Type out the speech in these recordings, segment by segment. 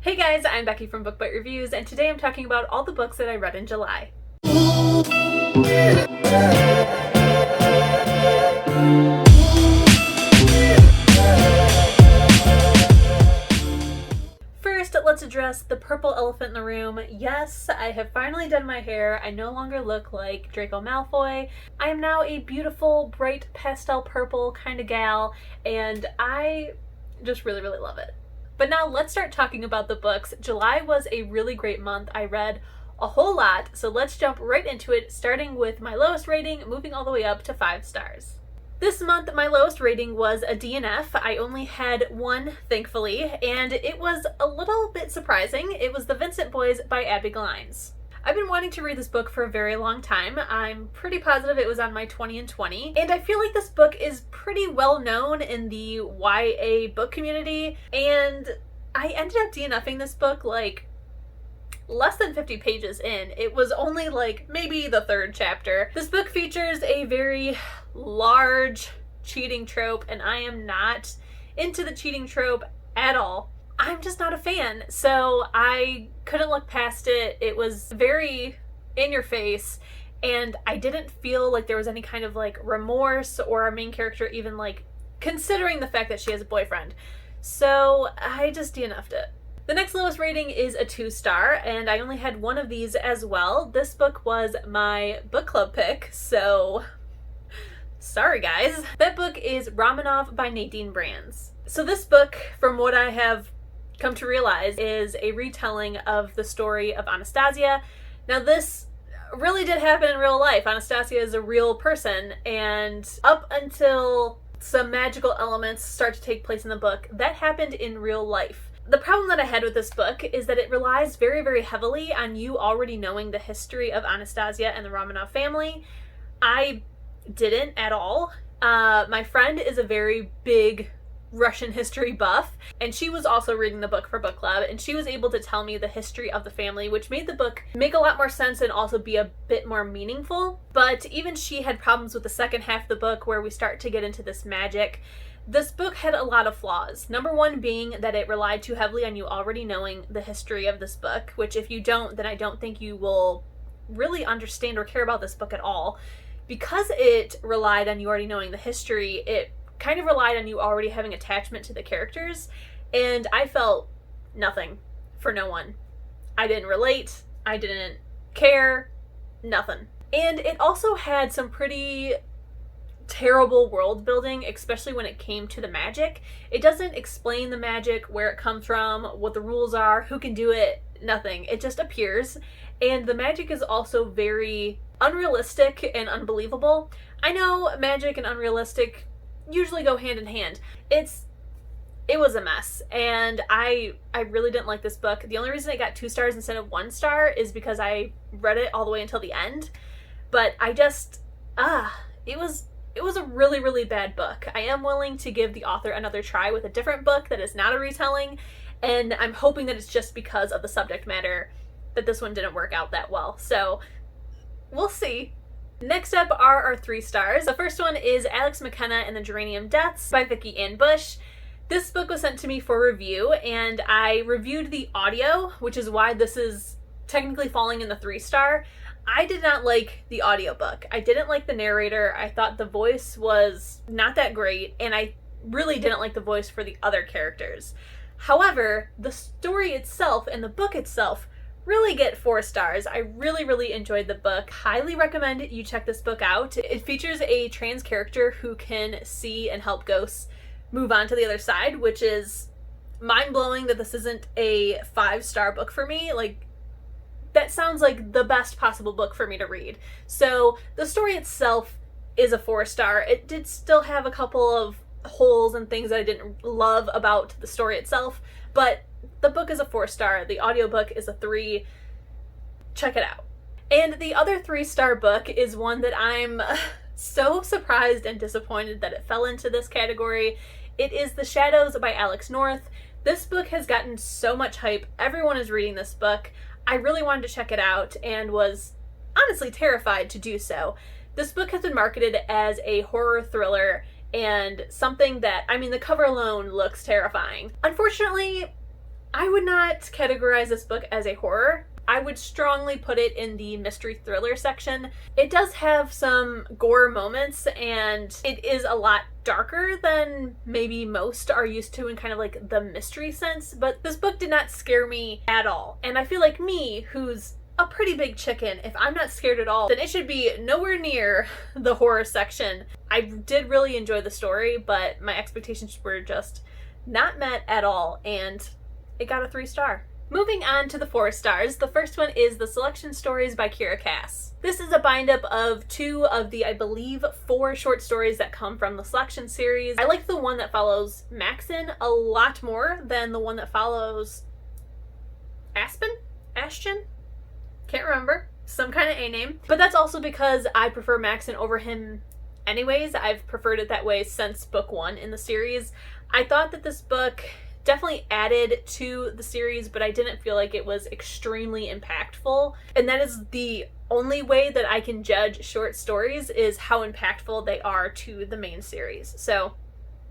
Hey guys, I'm Becky from Book Bite Reviews, and today I'm talking about all the books that I read in July. First, let's address the purple elephant in the room. Yes, I have finally done my hair. I no longer look like Draco Malfoy. I am now a beautiful, bright pastel purple kind of gal, and I just really love it. But now let's start talking about the books. July was a really great month. I read a whole lot, so let's jump right into it, starting with my lowest rating, moving all the way up to 5 stars. This month, my lowest rating was a DNF. I only had one, thankfully, and it was a little bit surprising. It was The Vincent Boys by Abbi Glines. I've been wanting to read this book for a very long time. I'm pretty positive it was on my 20 and 20, and I feel like this book is pretty well known in the YA book community, and I ended up DNFing this book like less than 50 pages in. It was only like maybe the 3rd chapter. This book features a very large cheating trope, and I am not into the cheating trope at all. I'm just not a fan, so I couldn't look past it. It was very in your face, and I didn't feel like there was any kind of like remorse or our main character even like considering the fact that she has a boyfriend. So I just DNF'd it. The next lowest rating is a 2-star, and I only had one of these as well. This book was my book club pick, so sorry guys. That book is Romanov by Nadine. So this book, from what I have come to realize, is a retelling of the story of Anastasia. Now this really did happen in real life. Anastasia is a real person, and up until some magical elements start to take place in the book, that happened in real life. The problem that I had with this book is that it relies very heavily on you already knowing the history of Anastasia and the Romanov family. I didn't at all. My friend is a very big Russian history buff, and she was also reading the book for book club, and she was able to tell me the history of the family, which made the book make a lot more sense and also be a bit more meaningful. But even she had problems with the second half of the book where we start to get into this magic. This book had a lot of flaws. Number one being that it relied too heavily on you already knowing the history of this book, which if you don't, then I don't think you will really understand or care about this book at all. Because it relied on you already knowing the history, it kind of relied on you already having attachment to the characters, and I felt nothing for no one. I didn't relate, I didn't care, nothing. And it also had some pretty terrible world building, especially when it came to the magic. It doesn't explain the magic, where it comes from, what the rules are, who can do it, nothing. It just appears, and the magic is also very unrealistic and unbelievable. I know magic and unrealistic usually go hand in hand. It was a mess, and I really didn't like this book. The only reason it got 2 stars instead of 1 star is because I read it all the way until the end, but I just it was a really bad book. I am willing to give the author another try with a different book that is not a retelling, and I'm hoping that it's just because of the subject matter that this one didn't work out that well, so we'll see. Next up are our 3 stars. The first one is Alex McKenna and the Geranium Deaths by Vicki-Ann. This book was sent to me for review, and I reviewed the audio, which is why this is technically falling in the 3-star. I did not like the audiobook. I didn't like the narrator. I thought the voice was not that great, and I really didn't like the voice for the other characters. However, the story itself and the book itself really get 4 stars. I really enjoyed the book. Highly recommend you check this book out. It features a trans character who can see and help ghosts move on to the other side, which is mind-blowing that this isn't a 5-star book for me. Like, that sounds like the best possible book for me to read. So the story itself is a 4-star. It did still have a couple of holes and things that I didn't love about the story itself, but the book is a 4-star. The audiobook is a 3. Check it out. And the other 3-star book is one that I'm so surprised and disappointed that it fell into this category. It is The Shadows by Alex North. This book has gotten so much hype. Everyone is reading this book. I really wanted to check it out and was honestly terrified to do so. This book has been marketed as a horror thriller and something that, I mean, the cover alone looks terrifying. Unfortunately, I would not categorize this book as a horror. I would strongly put it in the mystery thriller section. It does have some gore moments, and it is a lot darker than maybe most are used to in kind of like the mystery sense, but this book did not scare me at all. And I feel like me, who's a pretty big chicken, if I'm not scared at all, then it should be nowhere near the horror section. I did really enjoy the story, but my expectations were just not met at all, and it got a 3-star. Moving on to the 4 stars, the first one is The Selection Stories by Kiera. This is a bind-up of 2 of the, I believe, 4 short stories that come from the Selection series. I like the one that follows Maxon a lot more than the one that follows Ashton? Can't remember. Some kind of A name. But that's also because I prefer Maxon over him anyways. I've preferred it that way since book 1 in the series. I thought that this book definitely added to the series, but I didn't feel like it was extremely impactful. And that is the only way that I can judge short stories, is how impactful they are to the main series. So,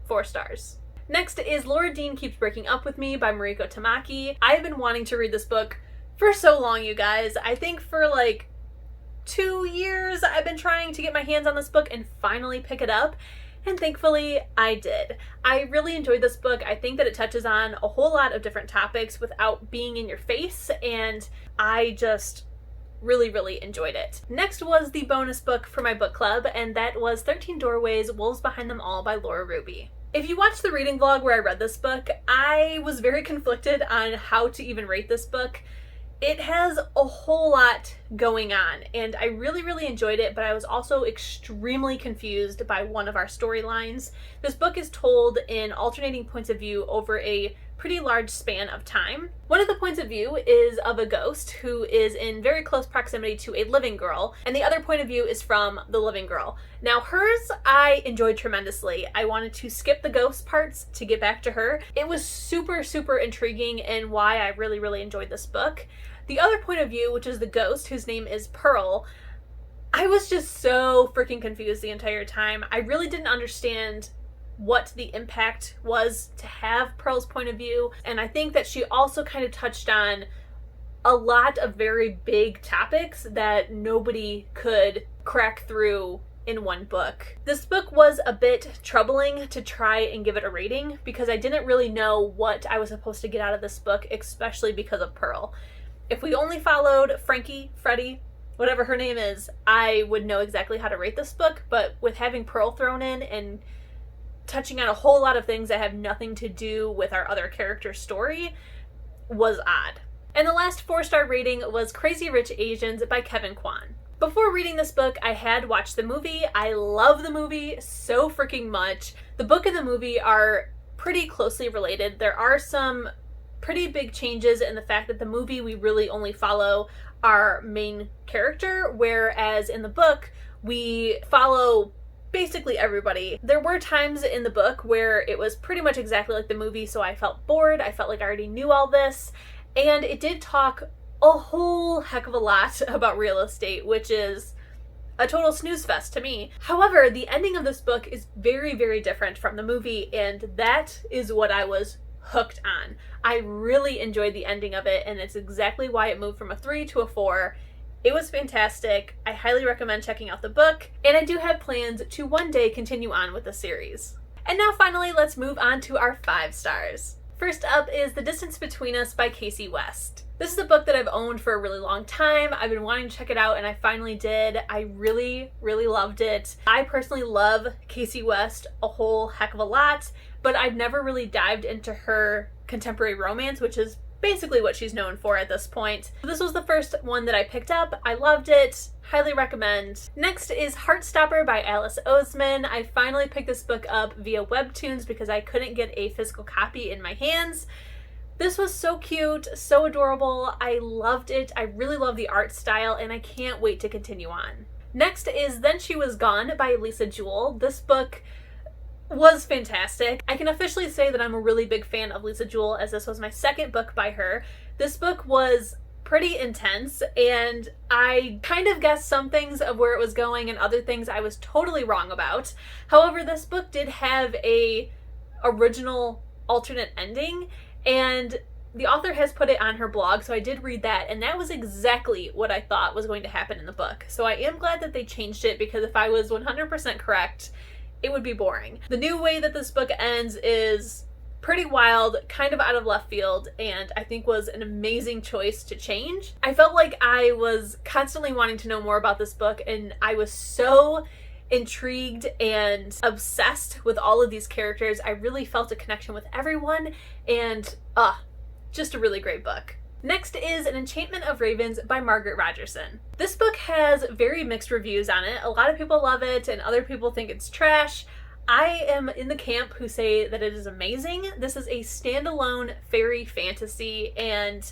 4 stars. Next is Laura Dean Keeps Breaking Up With Me by Mariko Tamaki. I've been wanting to read this book for so long, you guys. I think for like 2 years I've been trying to get my hands on this book and finally pick it up. And thankfully, I did. I really enjoyed this book. I think that it touches on a whole lot of different topics without being in your face, and I just really, really enjoyed it. Next was the bonus book for my book club, and that was 13 Doorways, Wolves Behind Them All by Laura Ruby. If you watched the reading vlog where I read this book, I was very conflicted on how to even rate this book. It has a whole lot going on, and I really, really enjoyed it, but I was also extremely confused by one of our storylines. This book is told in alternating points of view over a pretty large span of time. One of the points of view is of a ghost who is in very close proximity to a living girl, and the other point of view is from the living girl. Now hers I enjoyed tremendously. I wanted to skip the ghost parts to get back to her. It was super, super intriguing and why I really, really enjoyed this book. The other point of view, which is the ghost, whose name is Pearl, I was just so freaking confused the entire time. I really didn't understand what the impact was to have Pearl's point of view, and I think that she also kind of touched on a lot of very big topics that nobody could crack through in one book. This book was a bit troubling to try and give it a rating because I didn't really know what I was supposed to get out of this book, especially because of Pearl. If we only followed Frankie, Freddie, whatever her name is, I would know exactly how to rate this book, but with having Pearl thrown in and touching on a whole lot of things that have nothing to do with our other character's story was odd. And the last 4-star rating was Crazy Rich Asians by Kwan. Before reading this book, I had watched the movie. I love the movie so freaking much. The book and the movie are pretty closely related. There are some pretty big changes in the fact that the movie we really only follow our main character, whereas in the book we follow basically everybody. There were times in the book where it was pretty much exactly like the movie, so I felt bored. I felt like I already knew all this, and it did talk a whole heck of a lot about real estate, which is a total snooze fest to me. However, the ending of this book is very, very different from the movie, and that is what I was hooked on. I really enjoyed the ending of it, and it's exactly why it moved from a 3 to a 4. It was fantastic. I highly recommend checking out the book, and I do have plans to one day continue on with the series. And now finally, let's move on to our 5 stars. First up is The Distance Between Us by Kasie West. This is a book that I've owned for a really long time. I've been wanting to check it out, and I finally did. I really, really loved it. I personally love Kasie West a whole heck of a lot, but I've never really dived into her contemporary romance, which is basically what she's known for at this point. This was the first one that I picked up. I loved it. Highly recommend. Next is Heartstopper by Alice Oseman. I finally picked this book up via Webtoons because I couldn't get a physical copy in my hands. This was so cute, so adorable. I loved it. I really love the art style, and I can't wait to continue on. Next is Then She Was Gone by Lisa Jewell. This book was fantastic. I can officially say that I'm a really big fan of Lisa Jewell, as this was my second book by her. This book was pretty intense, and I kind of guessed some things of where it was going and other things I was totally wrong about. However, this book did have a original alternate ending, and the author has put it on her blog, so I did read that, and that was exactly what I thought was going to happen in the book. So I am glad that they changed it, because if I was 100% correct, it would be boring. The new way that this book ends is pretty wild, kind of out of left field, and I think was an amazing choice to change. I felt like I was constantly wanting to know more about this book, and I was so intrigued and obsessed with all of these characters. I really felt a connection with everyone, and just a really great book. Next is An Enchantment of Ravens by Margaret Rogerson. This book has very mixed reviews on it. A lot of people love it and other people think it's trash. I am in the camp who say that it is amazing. This is a standalone fairy fantasy, and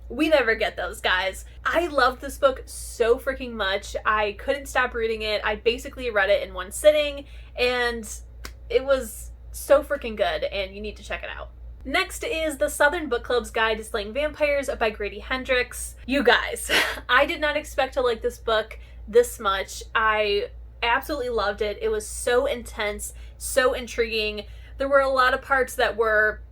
we never get those, guys. I loved this book so freaking much. I couldn't stop reading it. I basically read it in one sitting, and it was so freaking good, and you need to check it out. Next is The Southern Book Club's Guide to Slaying Vampires by Grady Henrix. You guys, I did not expect to like this book this much. I absolutely loved it. It was so intense, so intriguing. There were a lot of parts that were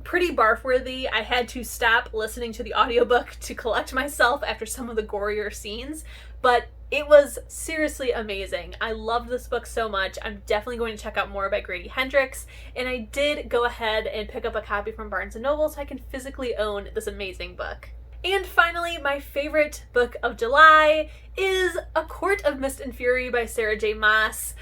pretty barf-worthy. I had to stop listening to the audiobook to collect myself after some of the gorier scenes, but it was seriously amazing. I loved this book so much. I'm definitely going to check out more by Grady Henrix, and I did go ahead and pick up a copy from Barnes & Noble so I can physically own this amazing book. And finally, my favorite book of July is A Court of Mist and Fury by Sarah J. Maas.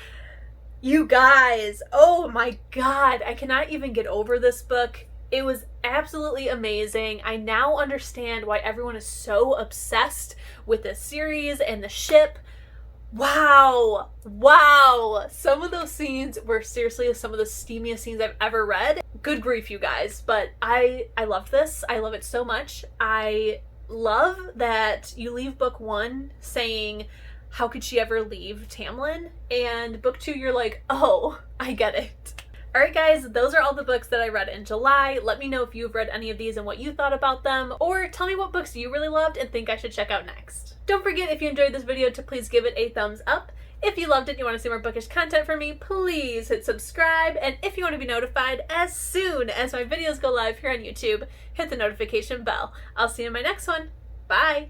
You guys, oh my god, I cannot even get over this book. It was absolutely amazing. I now understand why everyone is so obsessed with this series and the ship. Wow. Wow. Some of those scenes were seriously some of the steamiest scenes I've ever read. Good grief, you guys. But I loved this. I love it so much. I love that you leave book one saying, how could she ever leave Tamlin? And book two, you're like, oh, I get it. Alright guys, those are all the books that I read in July. Let me know if you've read any of these and what you thought about them, or tell me what books you really loved and think I should check out next. Don't forget, if you enjoyed this video, to please give it a thumbs up. If you loved it and you want to see more bookish content from me, please hit subscribe, and if you want to be notified as soon as my videos go live here on YouTube, hit the notification bell. I'll see you in my next one. Bye!